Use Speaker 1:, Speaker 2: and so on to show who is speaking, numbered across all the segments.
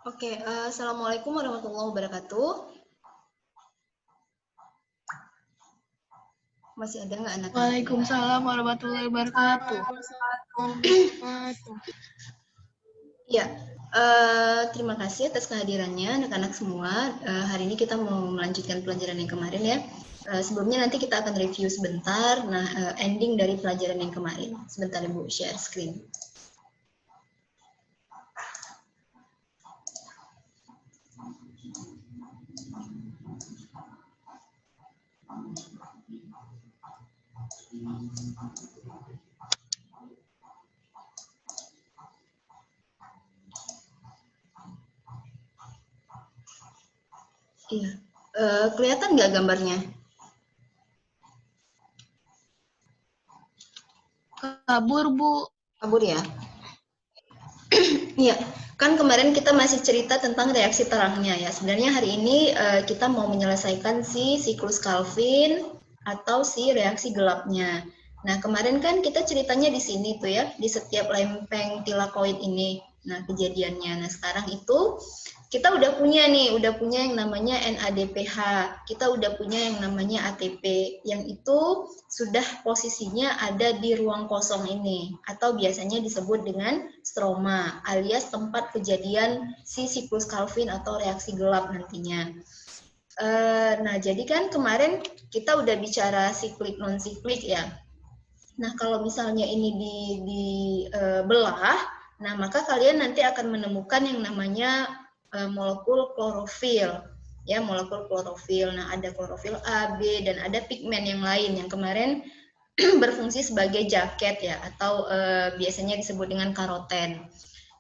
Speaker 1: Oke, Assalamualaikum warahmatullahi wabarakatuh. Masih ada nggak anak-anak?
Speaker 2: Waalaikumsalam warahmatullahi wabarakatuh.
Speaker 1: Ya, terima kasih atas kehadirannya anak-anak semua. Hari ini kita mau melanjutkan pelajaran yang kemarin ya. Sebelumnya nanti kita akan review sebentar. Nah, ending dari pelajaran yang kemarin. Sebentar Ibu, share screen. Iya, kelihatan nggak gambarnya?
Speaker 2: Kabur, Bu.
Speaker 1: Kabur ya? Iya, kan kemarin kita masih cerita tentang reaksi terangnya ya. Sebenarnya hari ini kita mau menyelesaikan si siklus Calvin atau si reaksi gelapnya. Nah, kemarin kan kita ceritanya di sini tuh ya, di setiap lempeng tilakoid ini. Nah, kejadiannya. Nah, sekarang itu kita udah punya nih, udah punya yang namanya NADPH, kita udah punya yang namanya ATP, yang itu sudah posisinya ada di ruang kosong ini, atau biasanya disebut dengan stroma, alias tempat kejadian si siklus Calvin atau reaksi gelap nantinya. Nah, jadi kan kemarin kita udah bicara siklik non-siklik ya. Nah, kalau misalnya ini dibelah, nah maka kalian nanti akan menemukan yang namanya molekul klorofil, ya molekul klorofil. Nah, ada klorofil A, B, dan ada pigmen yang lain yang kemarin berfungsi sebagai jaket ya, atau biasanya disebut dengan karoten.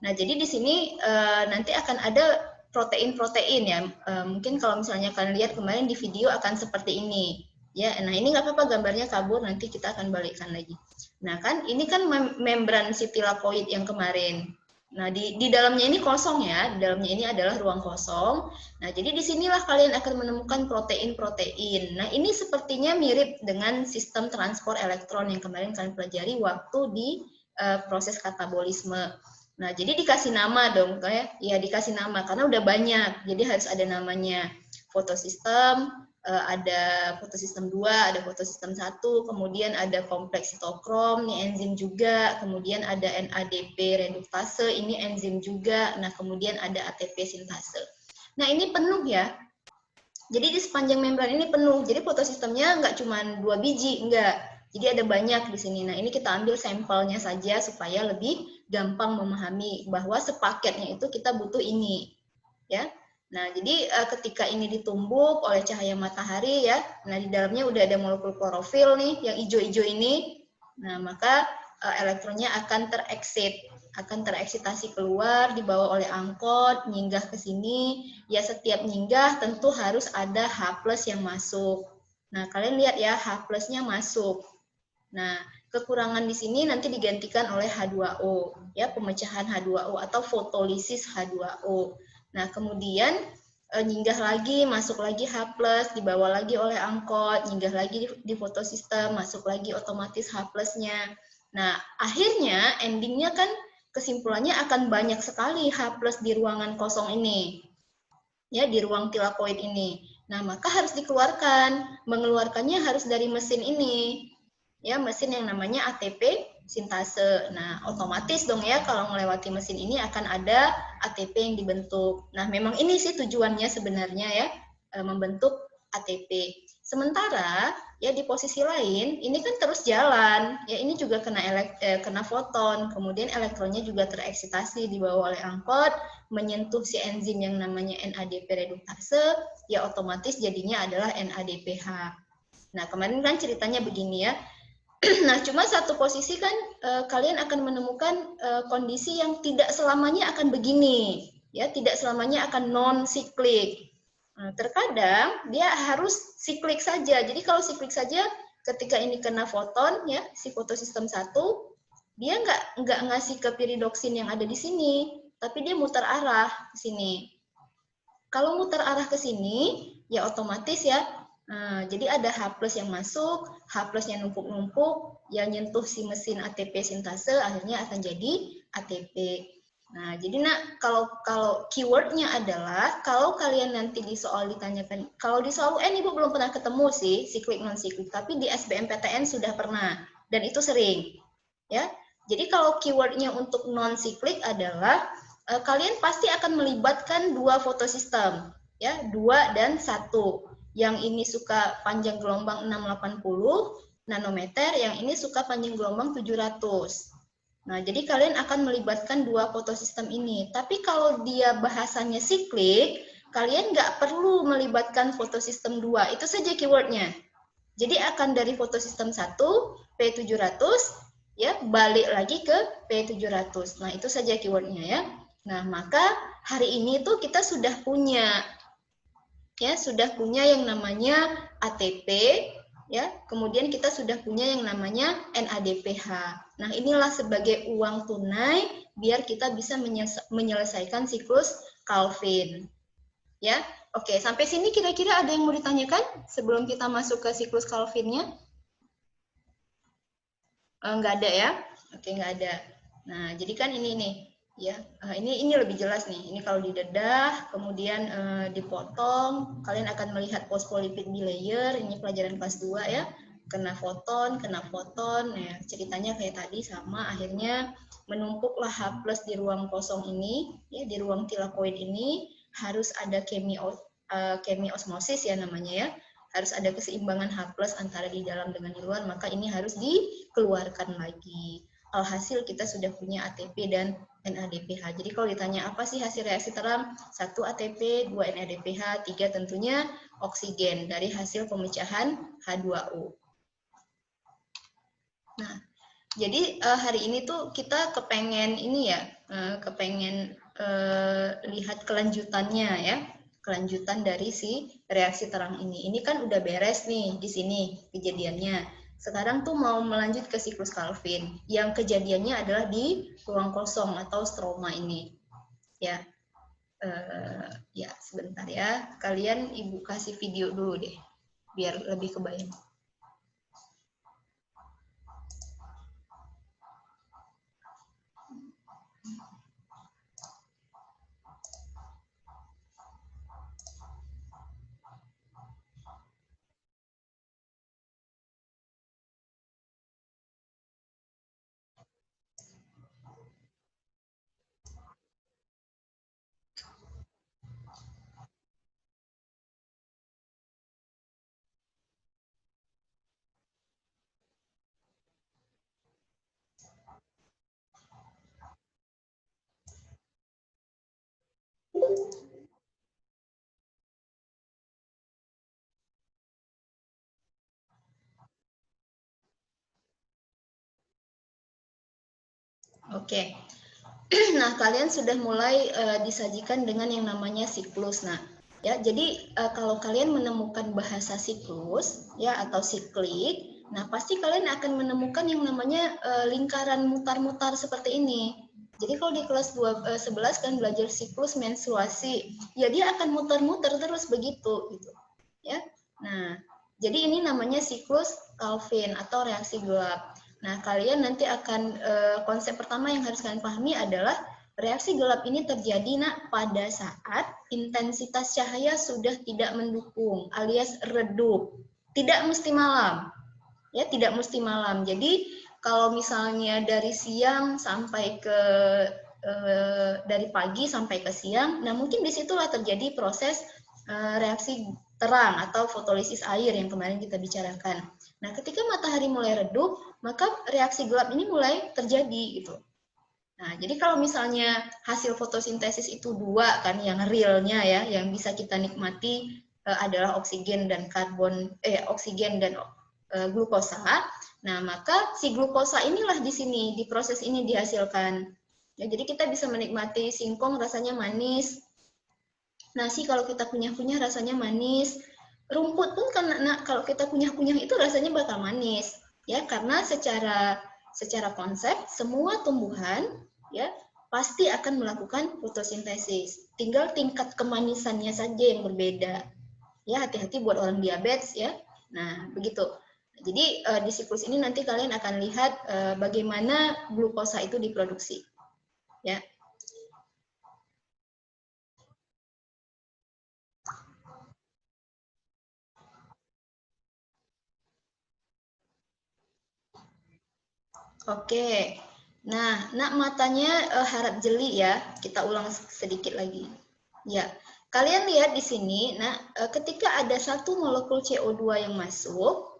Speaker 1: Nah, jadi di sini nanti akan ada protein-protein ya. Mungkin kalau misalnya kalian lihat kemarin di video akan seperti ini. Ya, nah ini nggak apa-apa gambarnya kabur, nanti kita akan balikkan lagi. Nah kan, ini kan membran si tilakoid yang kemarin. Nah, di dalamnya ini kosong ya, di dalamnya ini adalah ruang kosong. Nah, jadi disinilah kalian akan menemukan protein-protein. Nah, ini sepertinya mirip dengan sistem transport elektron yang kemarin kalian pelajari waktu di proses katabolisme. Nah, jadi dikasih nama dong, kayak ya dikasih nama karena udah banyak, jadi harus ada namanya. Fotosistem, ada fotosistem 2, ada fotosistem 1, kemudian ada kompleks sitokrom, ini enzim juga, kemudian ada NADP reduktase, ini enzim juga, nah kemudian ada ATP sintase. Nah ini penuh ya, jadi di sepanjang membran ini penuh, jadi fotosistemnya nggak cuma 2 biji, enggak. Jadi ada banyak di sini. Nah ini kita ambil sampelnya saja supaya lebih gampang memahami bahwa sepaketnya itu kita butuh ini, ya. Nah, jadi ketika ini ditumbuk oleh cahaya matahari ya, nah di dalamnya udah ada molekul klorofil nih, yang hijau-hijau ini. Nah, maka elektronnya akan tereksitasi keluar, dibawa oleh angkot, nyinggah ke sini. Ya, setiap nyinggah tentu harus ada H+ yang masuk. Nah, kalian lihat ya, H+ masuk. Nah, kekurangan di sini nanti digantikan oleh H2O, ya, pemecahan H2O atau fotolisis H2O. Nah, kemudian nyinggah lagi, masuk lagi H+, dibawa lagi oleh angkot, nyinggah lagi di fotosistem, masuk lagi otomatis H+-nya. Nah, akhirnya endingnya kan kesimpulannya akan banyak sekali H+ di ruangan kosong ini, ya, di ruang tilakoid ini. Nah, maka harus dikeluarkan. Mengeluarkannya harus dari mesin ini, ya, mesin yang namanya ATP sintase. Nah, otomatis dong ya kalau melewati mesin ini akan ada ATP yang dibentuk. Nah, memang ini sih tujuannya sebenarnya ya, membentuk ATP. Sementara ya di posisi lain ini kan terus jalan, ya ini juga kena foton, kemudian elektronnya juga tereksitasi dibawa oleh angkot, menyentuh si enzim yang namanya NADP reduktase, ya otomatis jadinya adalah NADPH. Nah, kemarin kan ceritanya begini ya. Nah, cuma satu posisi kan kalian akan menemukan kondisi yang tidak selamanya akan begini, ya, tidak selamanya akan non siklik. Nah, terkadang dia harus siklik saja. Jadi kalau siklik saja, ketika ini kena foton, ya, si fotosistem 1, dia nggak ngasih ke piridoksin yang ada di sini, tapi dia muter arah ke sini. Kalau muter arah ke sini, ya otomatis ya. Nah, jadi ada H+ yang masuk, H+ yang numpuk-numpuk, yang nyentuh si mesin ATP sintase, akhirnya akan jadi ATP. Nah, jadi kalau keywordnya adalah kalau kalian nanti di soal ditanyakan, kalau di soal UN Ibu belum pernah ketemu sih siklik non siklik, tapi di SBMPTN sudah pernah dan itu sering, ya. Jadi kalau keywordnya untuk non siklik adalah kalian pasti akan melibatkan dua fotosistem, ya, 2 dan 1. Yang ini suka panjang gelombang 680 nanometer, yang ini suka panjang gelombang 700. Nah, jadi kalian akan melibatkan dua fotosistem ini. Tapi kalau dia bahasanya siklik, kalian nggak perlu melibatkan fotosistem 2. Itu saja keywordnya. Jadi akan dari fotosistem 1, P700, ya, balik lagi ke P700. Nah, itu saja keywordnya ya. Nah, maka hari ini tuh kita sudah punya, ya, sudah punya yang namanya ATP, ya, kemudian kita sudah punya yang namanya NADPH. Nah, inilah sebagai uang tunai biar kita bisa menyelesaikan siklus Calvin. Ya, oke, sampai sini kira-kira ada yang mau ditanyakan sebelum kita masuk ke siklus Calvinnya? Nggak ada ya? Oke, nggak ada. Nah, jadi kan ini nih, ya, ini lebih jelas nih. Ini kalau didedah, kemudian dipotong, kalian akan melihat phospholipid bilayer. Ini pelajaran kelas 2 ya. Kena foton, ya, ceritanya kayak tadi sama, akhirnya menumpuklah H+ di ruang kosong ini, ya, di ruang tilakoid ini harus ada chemiosmosis ya namanya ya. Harus ada keseimbangan H+ antara di dalam dengan di luar, maka ini harus dikeluarkan lagi. Alhasil kita sudah punya ATP dan NADPH. Jadi kalau ditanya apa sih hasil reaksi terang? 1 ATP, 2 NADPH, 3 tentunya oksigen dari hasil pemecahan H2O. Nah, jadi hari ini tuh kita kepengen ini ya, kepengen lihat kelanjutannya ya. Kelanjutan dari si reaksi terang ini. Ini kan udah beres nih di sini kejadiannya. Sekarang tuh mau melanjut ke siklus Calvin. Yang kejadiannya adalah di ruang kosong atau stroma ini. Ya, ya sebentar ya. Kalian Ibu kasih video dulu deh, biar lebih kebayang. Oke. Nah, kalian sudah mulai disajikan dengan yang namanya siklus. Nah, ya, jadi kalau kalian menemukan bahasa siklus ya atau siklik, nah pasti kalian akan menemukan yang namanya lingkaran mutar-mutar seperti ini. Jadi kalau di kelas 11 kan belajar siklus menstruasi, ya dia akan muter-muter terus begitu gitu. Ya. Nah, jadi ini namanya siklus Calvin atau reaksi gelap. Nah, kalian nanti akan konsep pertama yang harus kalian pahami adalah reaksi gelap ini terjadi pada saat intensitas cahaya sudah tidak mendukung alias redup. Tidak mesti malam. Ya, tidak mesti malam. Jadi kalau misalnya dari siang sampai ke dari pagi sampai ke siang, nah mungkin disitulah terjadi proses reaksi terang atau fotolisis air yang kemarin kita bicarakan. Nah, ketika matahari mulai redup, maka reaksi gelap ini mulai terjadi gitu. Nah, jadi kalau misalnya hasil fotosintesis itu 2 kan yang realnya ya, yang bisa kita nikmati adalah oksigen dan glukosa. Nah, maka si glukosa inilah di sini di proses ini dihasilkan. Ya, jadi kita bisa menikmati singkong rasanya manis. Nasi kalau kita kunyah-kunyah rasanya manis. Rumput pun kalau kita kunyah-kunyah itu rasanya bakal manis. Ya, karena secara konsep semua tumbuhan ya pasti akan melakukan fotosintesis. Tinggal tingkat kemanisannya saja yang berbeda. Ya, hati-hati buat orang diabetes ya. Nah, begitu. Jadi di siklus ini nanti kalian akan lihat bagaimana glukosa itu diproduksi. Ya. Oke. Nah, matanya harap jeli ya. Kita ulang sedikit lagi. Ya. Kalian lihat di sini, ketika ada satu molekul CO2 yang masuk,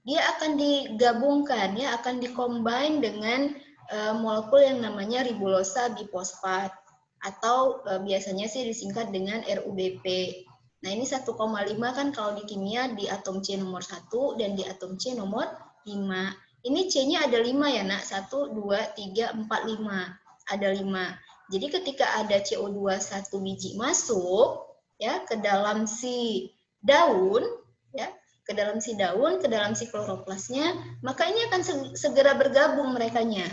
Speaker 1: dia akan digabungkan ya, akan dikombin dengan molekul yang namanya ribulosa bifosfat atau biasanya sih disingkat dengan RUBP. Nah, ini 1,5 kan kalau di kimia di atom C nomor 1 dan di atom C nomor 5. Ini C-nya ada 5 ya, Nak. 1, 2, 3, 4, 5. Ada 5. Jadi ketika ada CO2 1 biji masuk ya ke dalam si daun ya, ke dalam si daun, ke dalam si kloroplasnya, maka ini akan segera bergabung merekanya.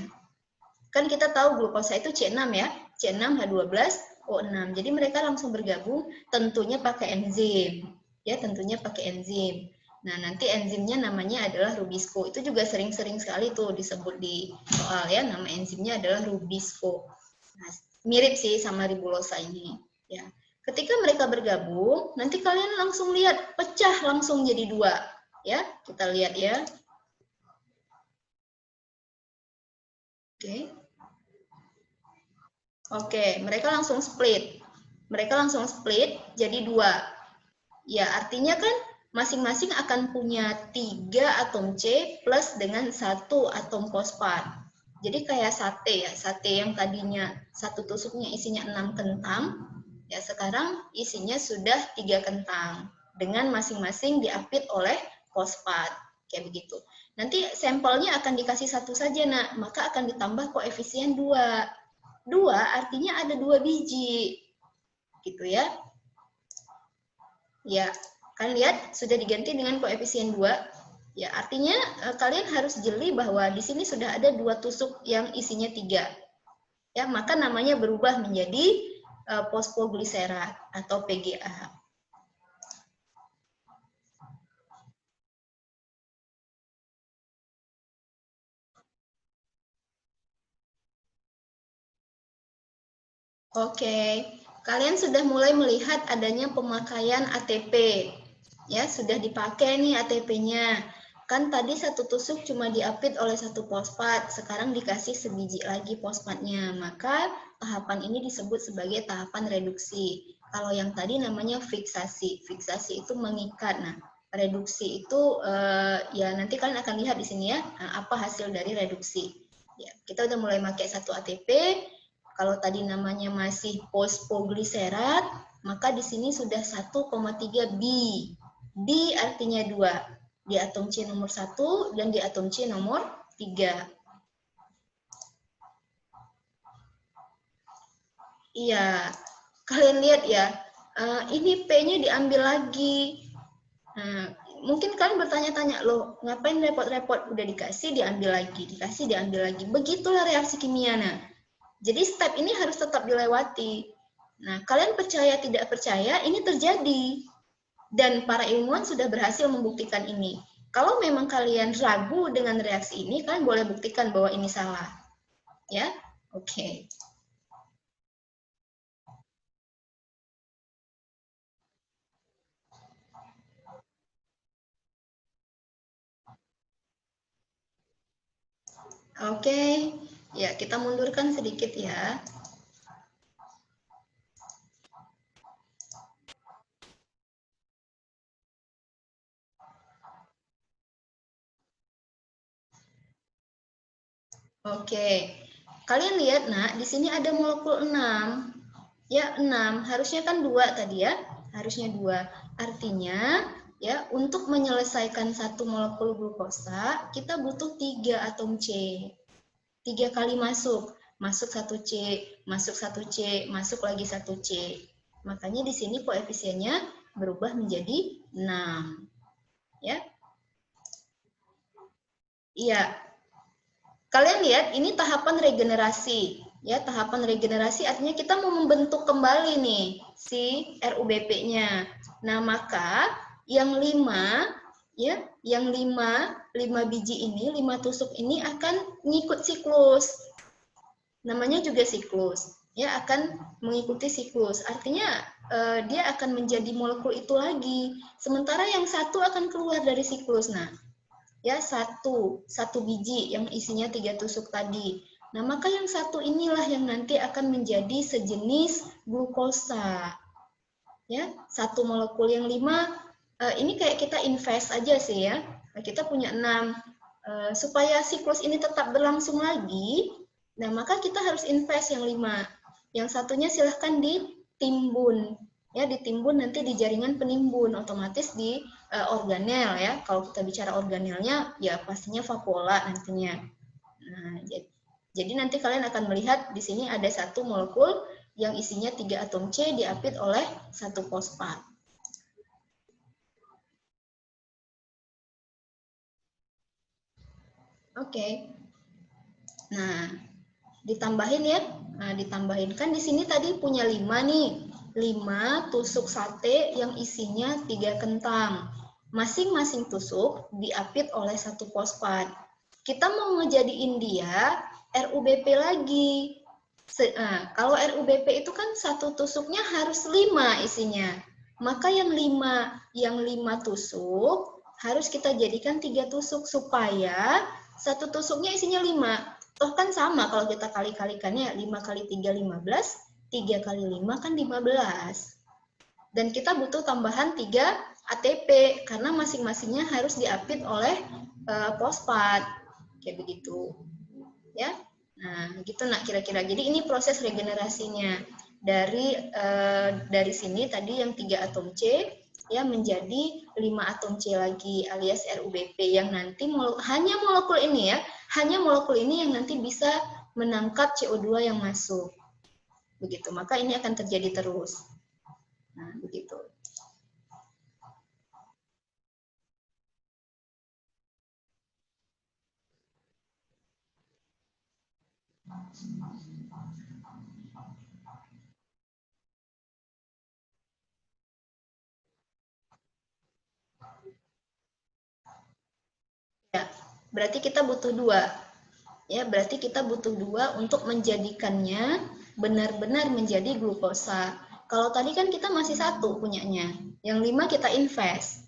Speaker 1: Kan kita tahu glukosa itu C6 ya, C6H12O6. Jadi mereka langsung bergabung, tentunya pakai enzim. Ya, tentunya pakai enzim. Nah, nanti enzimnya namanya adalah Rubisco. Itu juga sering-sering sekali tuh disebut di soal ya, nama enzimnya adalah Rubisco. Nah, mirip sih sama ribulosa ini. Ya, ketika mereka bergabung, nanti kalian langsung lihat pecah langsung jadi 2. Ya, kita lihat ya. Oke. Oke, mereka langsung split. Mereka langsung split jadi 2. Ya, artinya kan masing-masing akan punya 3 atom C plus dengan 1 atom fosfat. Jadi kayak sate ya, sate yang tadinya satu tusuknya isinya 6 kentang, ya sekarang isinya sudah 3 kentang dengan masing-masing diapit oleh fosfat. Kayak begitu. Nanti sampelnya akan dikasih 1 saja, Nak, maka akan ditambah koefisien 2. 2 artinya ada 2 biji. Gitu ya. Ya, kan lihat sudah diganti dengan koefisien 2. Ya, artinya kalian harus jeli bahwa di sini sudah ada 2 tusuk yang isinya 3. Ya, maka namanya berubah menjadi fosfogliserat atau PGA. Oke, kalian sudah mulai melihat adanya pemakaian ATP. Ya, sudah dipakai nih ATP-nya. Kan tadi satu tusuk cuma diapit oleh 1 fosfat, sekarang dikasih sebiji lagi fosfatnya. Maka tahapan ini disebut sebagai tahapan reduksi. Kalau yang tadi namanya fiksasi. Fiksasi itu mengikat. Nah, reduksi itu ya nanti kalian akan lihat di sini ya, apa hasil dari reduksi. Ya, kita udah mulai pakai 1 ATP. Kalau tadi namanya masih fosfogliserat, maka di sini sudah 1,3 B. B artinya 2. Di atom C nomor 1 dan di atom C nomor 3. Iya, kalian lihat ya, ini P-nya diambil lagi. Nah, mungkin kalian bertanya-tanya, loh ngapain repot-repot, udah dikasih diambil lagi, dikasih diambil lagi. Begitulah reaksi kimia. Nah, jadi step ini harus tetap dilewati. Nah, kalian percaya tidak percaya, ini terjadi. Dan para ilmuwan sudah berhasil membuktikan ini. Kalau memang kalian ragu dengan reaksi ini, kalian boleh buktikan bahwa ini salah. Ya, oke. Oke, ya kita mundurkan sedikit ya. Oke, kalian lihat nak, di sini ada molekul 6. Ya, 6. Harusnya kan 2 tadi ya. Harusnya 2. Artinya, ya, untuk menyelesaikan satu molekul glukosa, kita butuh 3 atom C. 3 kali masuk. Masuk 1 C, masuk 1 C, masuk lagi 1 C. Makanya di sini koefisiennya berubah menjadi 6. Ya. Iya. Kalian lihat ini tahapan regenerasi. Ya, tahapan regenerasi artinya kita mau membentuk kembali nih si RUBP-nya. Nah, maka yang 5 ya, yang 5 biji ini, 5 tusuk ini akan mengikut siklus. Namanya juga siklus. Ya, akan mengikuti siklus. Artinya dia akan menjadi molekul itu lagi. Sementara yang satu akan keluar dari siklus. Nah, ya satu biji yang isinya 3 tusuk tadi. Nah, maka yang satu inilah yang nanti akan menjadi sejenis glukosa. Ya, satu molekul yang 5 ini kayak kita invest aja sih ya. Kita punya 6 supaya siklus ini tetap berlangsung lagi. Nah, maka kita harus invest yang 5. Yang satunya silahkan ditimbun. Ya, ditimbun nanti di jaringan penimbun, otomatis di organel ya. Kalau kita bicara organelnya, ya pastinya vakuola nantinya. Nah, jadi nanti kalian akan melihat di sini ada satu molekul yang isinya 3 atom C diapit oleh satu fosfat. Oke. Nah, ditambahin ya. Nah, ditambahin kan di sini tadi punya 5 nih. 5 tusuk sate yang isinya 3 kentang. Masing-masing tusuk diapit oleh satu fosfat. Kita mau ngejadiin dia RUBP lagi. Kalau RUBP itu kan satu tusuknya harus 5 isinya. Maka yang 5 tusuk harus kita jadikan 3 tusuk supaya satu tusuknya isinya 5. Toh kan sama kalau kita kali-kalikannya 5 kali 3 15, 3 kali 5 kan 15. Dan kita butuh tambahan 3 ATP karena masing-masingnya harus diapit oleh fosfat. Kayak begitu. Ya. Nah, gitu nak kira-kira. Jadi ini proses regenerasinya. Dari sini tadi yang 3 atom C ya menjadi 5 atom C lagi alias RUBP yang nanti hanya molekul ini ya, hanya molekul ini yang nanti bisa menangkap CO2 yang masuk. Begitu. Maka ini akan terjadi terus. Nah, begitu. Ya, berarti kita butuh 2. Ya, berarti kita butuh 2 untuk menjadikannya benar-benar menjadi glukosa. Kalau tadi kan kita masih 1 punyanya, yang 5 kita invest.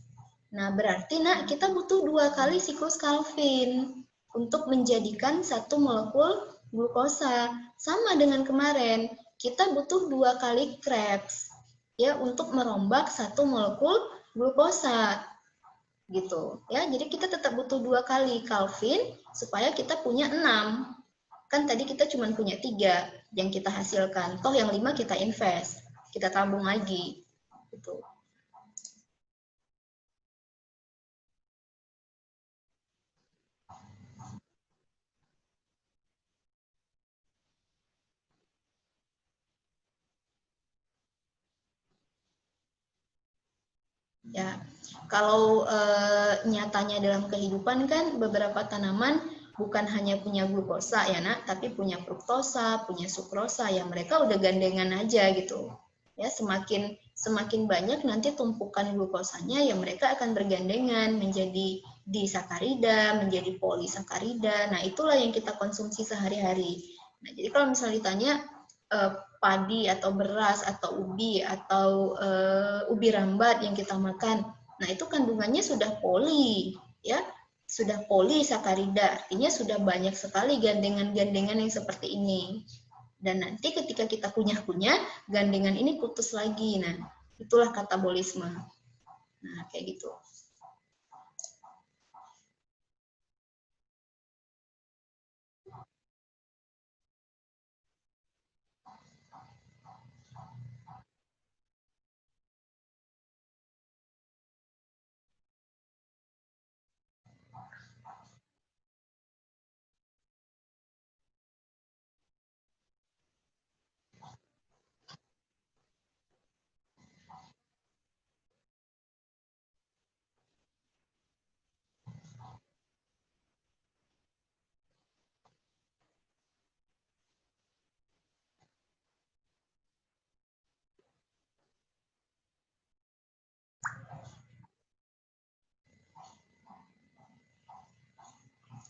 Speaker 1: Nah, berarti nak kita butuh 2 kali siklus Calvin untuk menjadikan satu molekul glukosa. Sama dengan kemarin, kita butuh 2 kali Krebs ya untuk merombak satu molekul glukosa. Gitu ya, jadi kita tetap butuh 2 kali Calvin supaya kita punya 6. Kan tadi kita cuma punya 3 yang kita hasilkan, toh yang 5 kita invest, kita tabung lagi gitu. Ya, kalau nyatanya dalam kehidupan kan beberapa tanaman bukan hanya punya glukosa ya nak, tapi punya fruktosa, punya sukrosa ya, mereka udah gandengan aja gitu. Ya, semakin banyak nanti tumpukan glukosanya ya mereka akan bergandengan menjadi disakarida, menjadi polisakarida. Nah, itulah yang kita konsumsi sehari-hari. Nah, jadi kalau misalnya ditanya padi atau beras atau ubi atau ubi rambat yang kita makan, nah itu kandungannya sudah poli, ya, sudah polisakarida, artinya sudah banyak sekali gandengan-gandengan yang seperti ini. Dan nanti ketika kita kunyah-kunyah, gandengan ini putus lagi. Nah, itulah katabolisme. Nah, kayak gitu.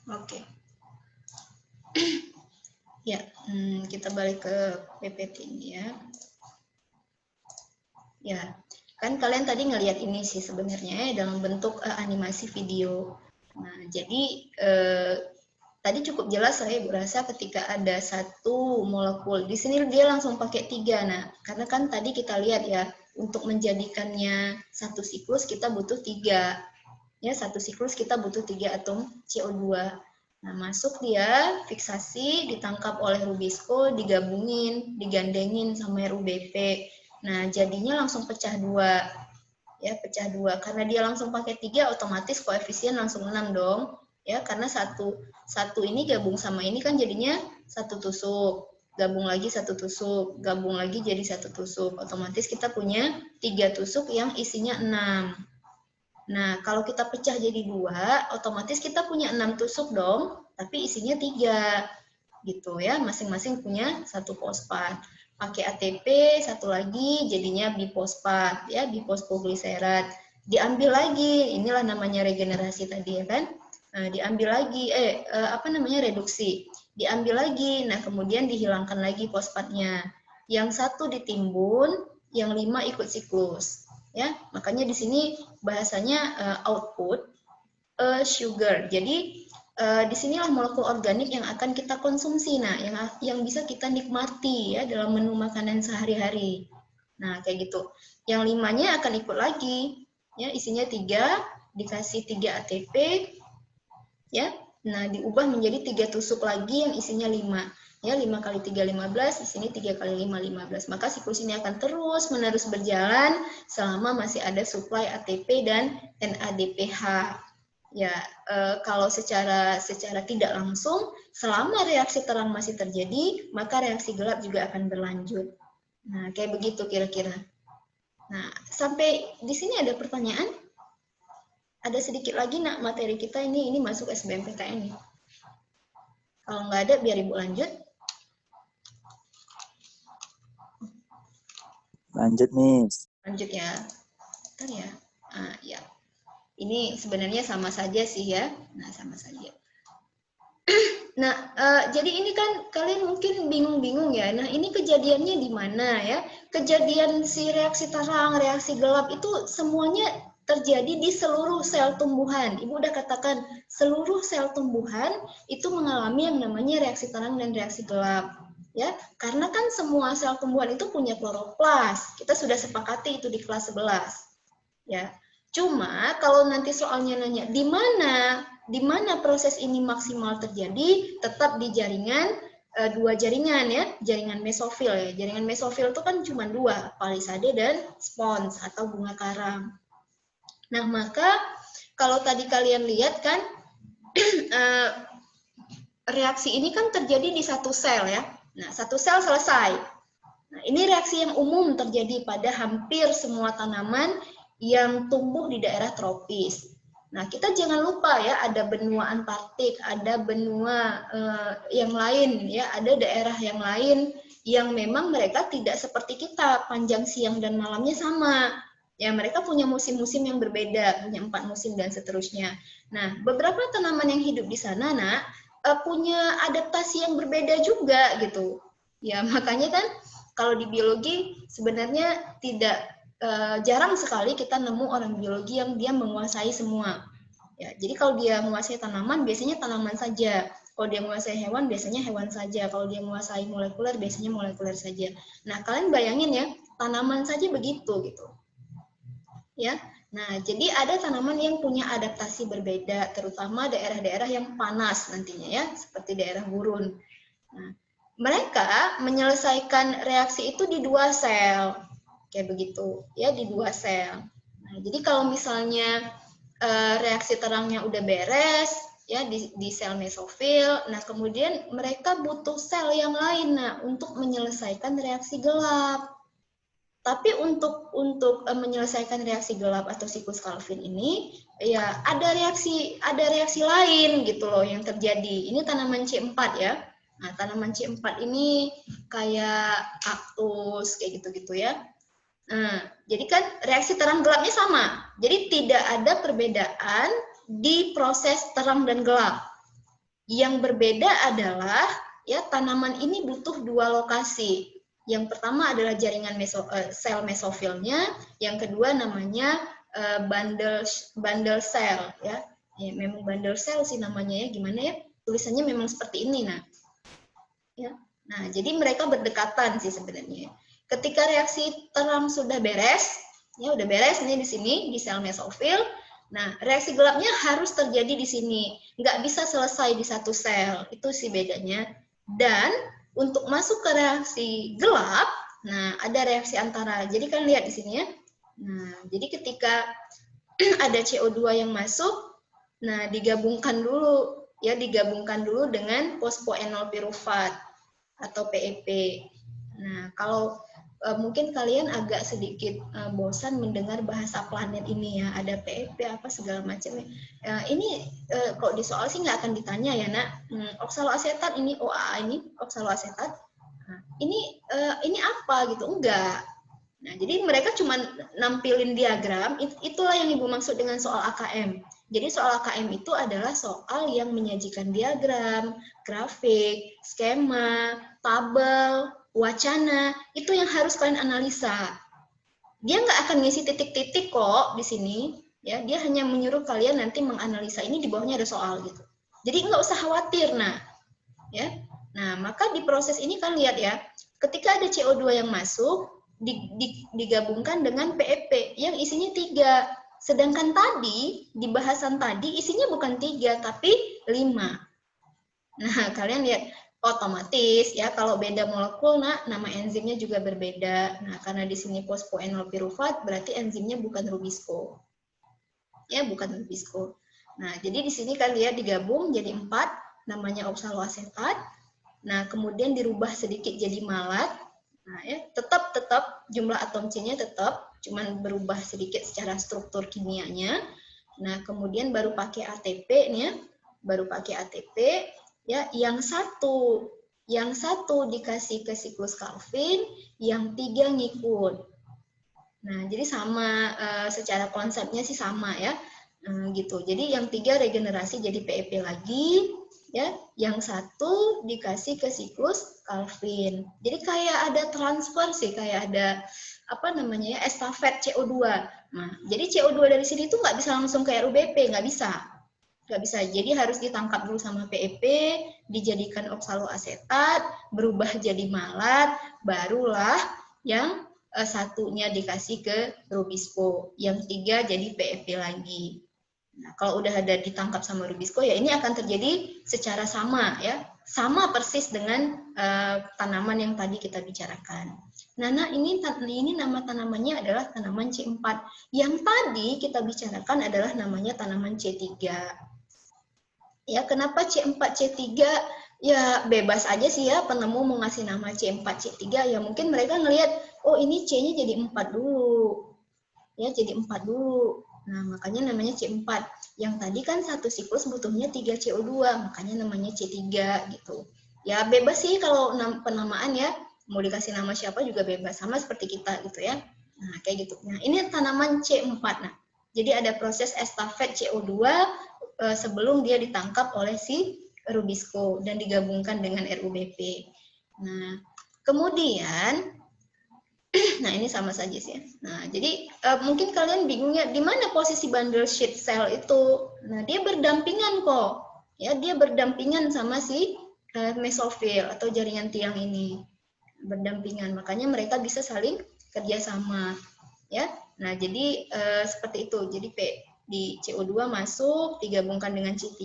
Speaker 1: Oke. Ya, kita balik ke PPT ini ya. Ya, kan kalian tadi ngelihat ini sih sebenarnya dalam bentuk animasi video. Nah, jadi tadi cukup jelas lah ya Bu Rasa ketika ada satu molekul. Di sini dia langsung pakai 3. Nah, karena kan tadi kita lihat ya, untuk menjadikannya satu siklus kita butuh 3. Ya, satu siklus kita butuh 3 atom CO2. Nah, masuk dia, fiksasi, ditangkap oleh Rubisco, digabungin, digandengin sama RUBP. Nah, jadinya langsung pecah 2. Ya, pecah 2. Karena dia langsung pakai 3, otomatis koefisien langsung 6 dong. Ya, karena satu ini gabung sama ini kan jadinya satu tusuk, gabung lagi satu tusuk, gabung lagi jadi satu tusuk. Otomatis kita punya 3 tusuk yang isinya 6. Nah, kalau kita pecah jadi 2, otomatis kita punya 6 tusuk dong, tapi isinya 3. Gitu ya, masing-masing punya satu fosfat. Pakai ATP, satu lagi jadinya bifosfat, ya, bifosfogliserat. Diambil lagi, inilah namanya regenerasi tadi ya kan. Nah, diambil lagi, reduksi. Diambil lagi, nah kemudian dihilangkan lagi fosfatnya. Yang satu ditimbun, yang 5 ikut siklus. Ya, makanya di sini bahasanya output sugar. Jadi disinilah molekul organik yang akan kita konsumsi, nah yang bisa kita nikmati ya dalam menu makanan sehari-hari. Nah kayak gitu. Yang 5-nya akan ikut lagi, ya isinya 3, dikasih 3 ATP, ya. Nah diubah menjadi 3 tusuk lagi yang isinya 5. Ya, 5 kali 3, 15, di sini 3 kali 5, 15. Maka siklus ini akan terus-menerus berjalan selama masih ada suplai ATP dan NADPH. Ya, kalau secara tidak langsung, selama reaksi terang masih terjadi, maka reaksi gelap juga akan berlanjut. Nah, kayak begitu kira-kira. Nah, sampai di sini ada pertanyaan? Ada sedikit lagi nak materi kita ini masuk SBMPTN nih. Kalau nggak ada, biar Ibu lanjut.
Speaker 3: Lanjut, Miss.
Speaker 1: Lanjut ya. Bentar ya. Ya. Ini sebenarnya sama saja sih ya. Nah, sama saja. Nah, jadi ini kan kalian mungkin bingung-bingung ya. Nah, ini kejadiannya di mana ya? Kejadian si reaksi terang, reaksi gelap itu semuanya terjadi di seluruh sel tumbuhan. Ibu udah katakan, seluruh sel tumbuhan itu mengalami yang namanya reaksi terang dan reaksi gelap. Ya, karena kan semua sel tumbuhan itu punya kloroplas. Kita sudah sepakati itu di kelas 11. Ya. Cuma kalau nanti soalnya nanya di mana proses ini maksimal terjadi, tetap di jaringan 2 jaringan ya, jaringan mesofil ya. Jaringan mesofil itu kan cuma 2, palisade dan spons atau bunga karang. Nah, maka kalau tadi kalian lihat kan reaksi ini kan terjadi di satu sel ya. Nah, satu sel selesai. Nah, ini reaksi yang umum terjadi pada hampir semua tanaman yang tumbuh di daerah tropis. Nah, kita jangan lupa ya, ada benua Antartik, ada benua yang lain ya, ada daerah yang lain yang memang mereka tidak seperti kita, panjang siang dan malamnya sama. Ya, mereka punya musim-musim yang berbeda, punya 4 musim dan seterusnya. Nah, beberapa tanaman yang hidup di sana, punya adaptasi yang berbeda juga gitu. Ya, makanya kan kalau di biologi sebenarnya tidak jarang sekali kita nemu orang biologi yang dia menguasai semua. Ya, jadi kalau dia menguasai tanaman, biasanya tanaman saja. Kalau dia menguasai hewan, biasanya hewan saja. Kalau dia menguasai molekuler, biasanya molekuler saja. Nah, kalian bayangin ya, tanaman saja begitu gitu. Ya. Nah, jadi ada tanaman yang punya adaptasi berbeda, terutama daerah-daerah yang panas nantinya ya, seperti daerah gurun. Nah, mereka menyelesaikan reaksi itu di 2 sel. Kayak begitu ya, di 2 sel. Nah, jadi kalau misalnya reaksi terangnya udah beres ya di sel mesofil, nah kemudian mereka butuh sel yang lain untuk menyelesaikan reaksi gelap. Tapi untuk menyelesaikan reaksi gelap atau siklus Calvin ini ya ada reaksi lain gitu loh yang terjadi. Ini tanaman C4 ya. Nah, tanaman C4 ini kayak kaktus kayak gitu-gitu ya. Nah, jadi kan reaksi terang gelapnya sama. Jadi tidak ada perbedaan di proses terang dan gelap. Yang berbeda adalah ya tanaman ini butuh 2 lokasi. Yang pertama adalah jaringan sel mesofilnya, yang kedua namanya bundle cell ya. Ya, memang bundle cell sih namanya ya, gimana ya? Tulisannya memang seperti ini. Nah, ya. Nah, jadi mereka berdekatan sih sebenarnya. Ketika reaksi terang sudah beres, ya udah beres nih di sini di sel mesofil. Nah, reaksi gelapnya harus terjadi di sini. Nggak bisa selesai di satu sel. Itu sih bedanya. Dan untuk masuk ke reaksi gelap, nah ada reaksi antara. Jadi kan lihat di sini ya. Nah, jadi ketika ada CO2 yang masuk, nah digabungkan dulu dengan fosfoenol pirufat atau PEP. Nah, kalau mungkin kalian agak sedikit bosan mendengar bahasa planet ini ya, ada PEP apa segala macam. Ini kok di soal sih nggak akan ditanya ya, Nak. Oksaloasetat ini OAA ini oksaloasetat. Nah, ini apa gitu? Enggak. Nah, jadi mereka cuma nampilin diagram, itulah yang Ibu maksud dengan soal AKM. Jadi soal AKM itu adalah soal yang menyajikan diagram, grafik, skema, tabel, wacana, itu yang harus kalian analisa. Dia nggak akan ngisi titik-titik kok di sini, ya. Dia hanya menyuruh kalian nanti menganalisa ini di bawahnya ada soal gitu. Jadi nggak usah khawatir, nah, ya. Nah, maka di proses ini kan lihat ya, ketika ada CO2 yang masuk, digabungkan dengan PEP yang isinya 3. Sedangkan tadi, di bahasan tadi isinya bukan 3, tapi 5. Nah, kalian lihat, otomatis ya kalau beda molekul, nah, nama enzimnya juga berbeda. Nah, karena di sini fosfoenol pirufat, berarti enzimnya bukan rubisco. Ya, bukan rubisco. Nah, jadi di sini kan lihat digabung jadi 4, namanya oksaloasetat. Nah, kemudian dirubah sedikit jadi malat. Nah, ya, tetap jumlah atom C-nya tetap, cuman berubah sedikit secara struktur kimianya. Nah, kemudian baru pakai ATP nih, ya, yang satu dikasih ke siklus Calvin, yang 3 ngikut. Nah, jadi sama secara konsepnya sih sama ya, gitu. Jadi yang 3 regenerasi jadi PEP lagi, ya, yang 1 dikasih ke siklus Calvin. Jadi kayak ada transfer sih, kayak ada apa namanya ya, estafet CO2. Nah, jadi CO2 dari sini tuh nggak bisa langsung ke RUBP, nggak bisa. Jadi harus ditangkap dulu sama PEP, dijadikan oksaloasetat, berubah jadi malat, barulah yang satunya dikasih ke rubisco, yang 3 jadi PEP lagi. Nah, kalau udah ada ditangkap sama rubisco, ya ini akan terjadi secara sama ya, sama persis dengan tanaman yang tadi kita bicarakan. Nah, ini nama tanamannya adalah tanaman C4. Yang tadi kita bicarakan adalah namanya tanaman C3. Ya, kenapa C4, C3? Ya bebas aja sih ya penemu mau ngasih nama C4, C3, ya mungkin mereka ngelihat, oh ini C-nya jadi 4 dulu. Ya, jadi 4 dulu. Nah, makanya namanya C4. Yang tadi kan satu siklus butuhnya 3 CO2, makanya namanya C3 gitu. Ya, bebas sih kalau penamaan ya. Mau dikasih nama siapa juga bebas, sama seperti kita gitu ya. Nah, kayak gitu. Nah, ini tanaman C4. Nah, jadi ada proses estafet CO2 sebelum dia ditangkap oleh si rubisco dan digabungkan dengan RUBP. Nah, kemudian nah, ini sama saja sih. Nah, jadi mungkin kalian bingungnya di mana posisi bundle sheet cell itu. Nah, dia berdampingan kok. Ya, dia berdampingan sama si mesofil atau jaringan tiang ini. Berdampingan. Makanya mereka bisa saling kerjasama. Ya. Nah, jadi seperti itu. Jadi di CO2 masuk, digabungkan dengan C3,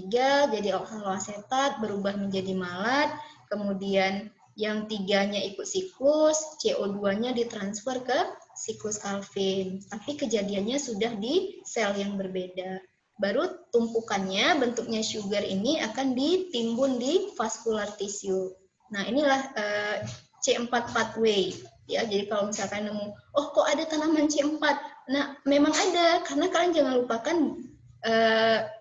Speaker 1: jadi oksaloasetat, berubah menjadi malat, kemudian yang 3-nya ikut siklus, CO2-nya ditransfer ke siklus Calvin. Tapi kejadiannya sudah di sel yang berbeda. Baru tumpukannya, bentuknya sugar ini akan ditimbun di vascular tissue. Nah, inilah C4 pathway. Ya, jadi kalau misalkan nemu, oh kok ada tanaman C4? Nah, memang ada, karena kalian jangan lupakan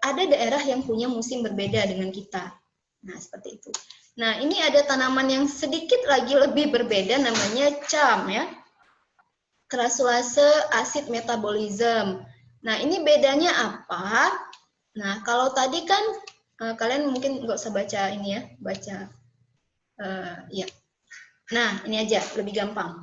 Speaker 1: ada daerah yang punya musim berbeda dengan kita. Nah, seperti itu. Nah, ini ada tanaman yang sedikit lagi lebih berbeda, namanya CAM ya. Crassulaceae acid metabolism. Nah, ini bedanya apa? Nah, kalau tadi kan kalian mungkin nggak usah baca ini ya, baca ya. Nah, ini aja lebih gampang.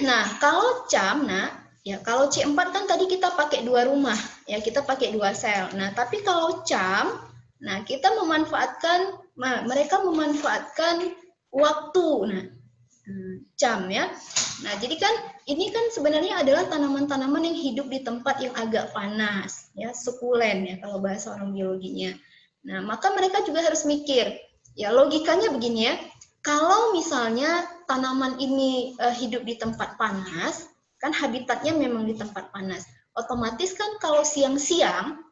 Speaker 1: Nah, kalau CAM, nah Ya, kalau C4 kan tadi kita pakai 2 rumah, ya kita pakai 2 sel. Nah, tapi kalau CAM, nah kita memanfaatkan, mereka memanfaatkan waktu. Nah, CAM ya. Nah, jadi kan ini kan sebenarnya adalah tanaman-tanaman yang hidup di tempat yang agak panas, ya, sukulen ya kalau bahasa orang biologinya. Nah, maka mereka juga harus mikir, ya logikanya begini ya, kalau misalnya tanaman ini hidup di tempat panas, kan habitatnya memang di tempat panas. Otomatis kan kalau siang-siang,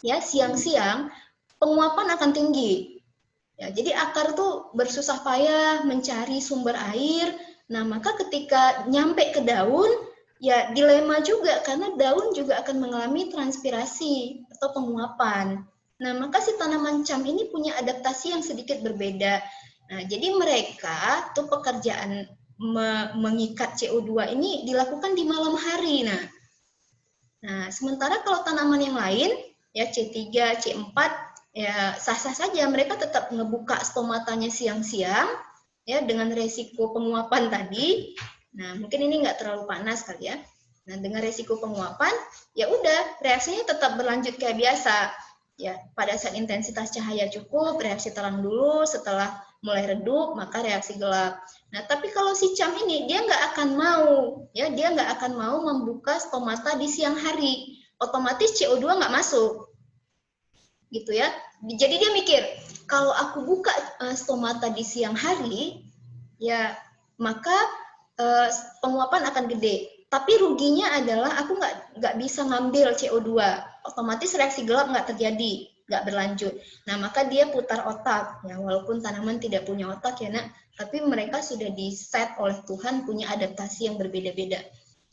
Speaker 1: ya siang-siang penguapan akan tinggi. Ya, jadi akar tuh bersusah payah mencari sumber air. Nah, maka ketika nyampe ke daun, ya dilema juga karena daun juga akan mengalami transpirasi atau penguapan. Nah, maka si tanaman CAM ini punya adaptasi yang sedikit berbeda. Nah, jadi mereka tuh pekerjaan mengikat CO2 ini dilakukan di malam hari. Nah, sementara kalau tanaman yang lain, ya C3, C4, ya sah-sah saja mereka tetap ngebuka stomatanya siang-siang, ya dengan resiko penguapan tadi. Nah, mungkin ini nggak terlalu panas kali ya. Nah, dengan resiko penguapan, ya udah reaksinya tetap berlanjut kayak biasa. Ya, pada saat intensitas cahaya cukup, reaksi terang dulu, setelah mulai redup, maka reaksi gelap. Nah, tapi kalau si CAM ini, dia nggak akan mau, ya dia nggak akan mau membuka stomata di siang hari. Otomatis CO2 nggak masuk. Gitu ya. Jadi dia mikir, kalau aku buka stomata di siang hari, ya maka penguapan akan gede. Tapi ruginya adalah aku nggak bisa ngambil CO2. Otomatis reaksi gelap nggak terjadi, nggak berlanjut. Nah, maka dia putar otak. Ya, walaupun tanaman tidak punya otak ya nak, tapi mereka sudah di-set oleh Tuhan punya adaptasi yang berbeda-beda.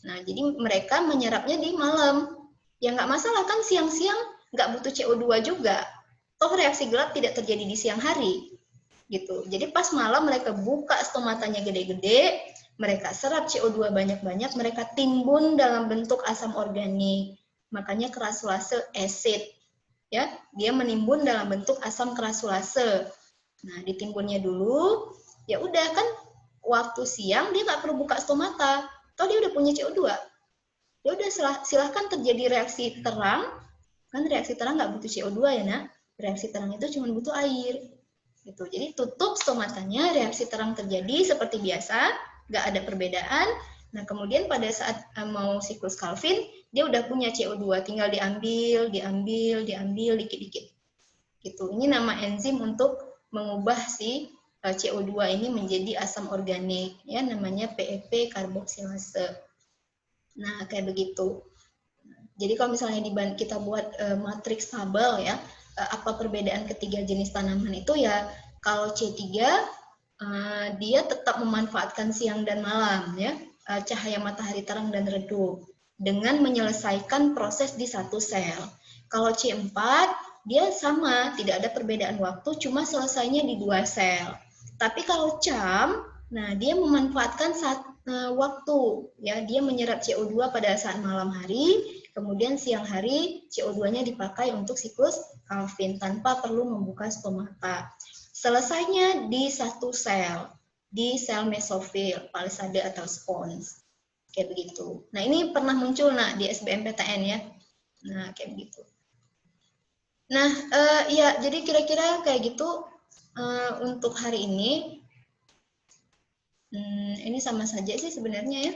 Speaker 1: Nah, jadi mereka menyerapnya di malam. Ya nggak masalah kan siang-siang nggak butuh CO2 juga. Toh reaksi gelap tidak terjadi di siang hari. Gitu. Jadi pas malam mereka buka stomatanya gede-gede, mereka serap CO2 banyak-banyak, mereka timbun dalam bentuk asam organik. Makanya kerasulase acid. Ya, dia menimbun dalam bentuk asam kerasulase. Nah, ditimbunnya dulu, ya udah kan waktu siang dia nggak perlu buka stomata. Toh dia udah punya CO2. Ya udah silahkan terjadi reaksi terang. Kan reaksi terang nggak butuh CO2 ya, nak. Reaksi terang itu cuma butuh air. Gitu. Jadi tutup stomatanya, reaksi terang terjadi seperti biasa, nggak ada perbedaan. Nah, kemudian pada saat mau siklus Calvin, dia udah punya CO2, tinggal diambil dikit-dikit. Gitu. Ini nama enzim untuk mengubah si CO2 ini menjadi asam organik, ya namanya PEP karboksilase. Nah, kayak begitu. Jadi kalau misalnya kita buat matriks tabel ya, apa perbedaan ketiga jenis tanaman itu ya, kalau C3 dia tetap memanfaatkan siang dan malam ya, cahaya matahari terang dan redup dengan menyelesaikan proses di satu sel. Kalau C4 dia sama, tidak ada perbedaan waktu, cuma selesainya di 2 sel. Tapi kalau CAM, nah dia memanfaatkan waktu ya, dia menyerap CO2 pada saat malam hari. Kemudian siang hari CO2-nya dipakai untuk siklus Calvin tanpa perlu membuka stomata. Selesainya di satu sel, di sel mesofil, palisade atau spons. Kayak begitu. Nah, ini pernah muncul di SBMPTN ya. Nah, kayak begitu. Nah, ya jadi kira-kira kayak gitu untuk hari ini. Ini sama saja sih sebenarnya ya.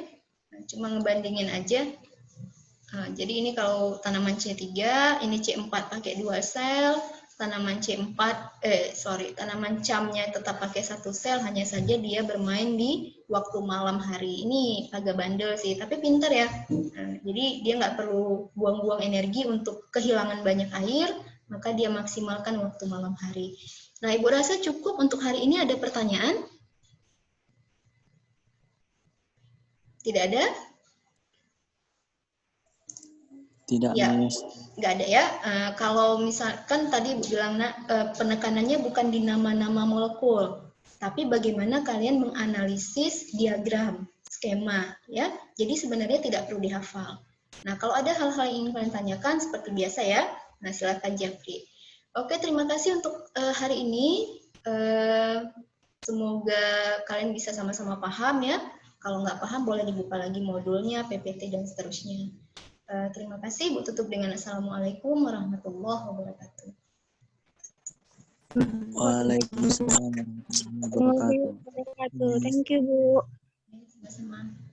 Speaker 1: Cuma ngebandingin aja. Nah, jadi ini kalau tanaman C3, ini C4 pakai 2 sel, tanaman tanaman CAM-nya tetap pakai 1 sel, hanya saja dia bermain di waktu malam hari. Ini agak bandel sih, tapi pintar ya. Nah, jadi dia nggak perlu buang-buang energi untuk kehilangan banyak air, maka dia maksimalkan waktu malam hari. Nah, Ibu rasa cukup untuk hari ini. Ada pertanyaan? Tidak ada?
Speaker 3: Tidak,
Speaker 1: Ya,
Speaker 3: Miss.
Speaker 1: nggak ada ya. Kalau misalkan tadi Ibu bilang penekanannya bukan di nama-nama molekul, tapi bagaimana kalian menganalisis diagram, skema, ya. Jadi sebenarnya tidak perlu dihafal. Nah, kalau ada hal-hal yang ingin kalian tanyakan seperti biasa ya, nah silakan japri. Oke, terima kasih untuk hari ini. Semoga kalian bisa sama-sama paham ya. Kalau nggak paham boleh dibuka lagi modulnya, PPT dan seterusnya. Terima kasih. Bu tutup dengan Assalamualaikum warahmatullahi wabarakatuh.
Speaker 3: Waalaikumsalam warahmatullahi wabarakatuh.
Speaker 4: Thank you, Bu.
Speaker 1: Sama-sama.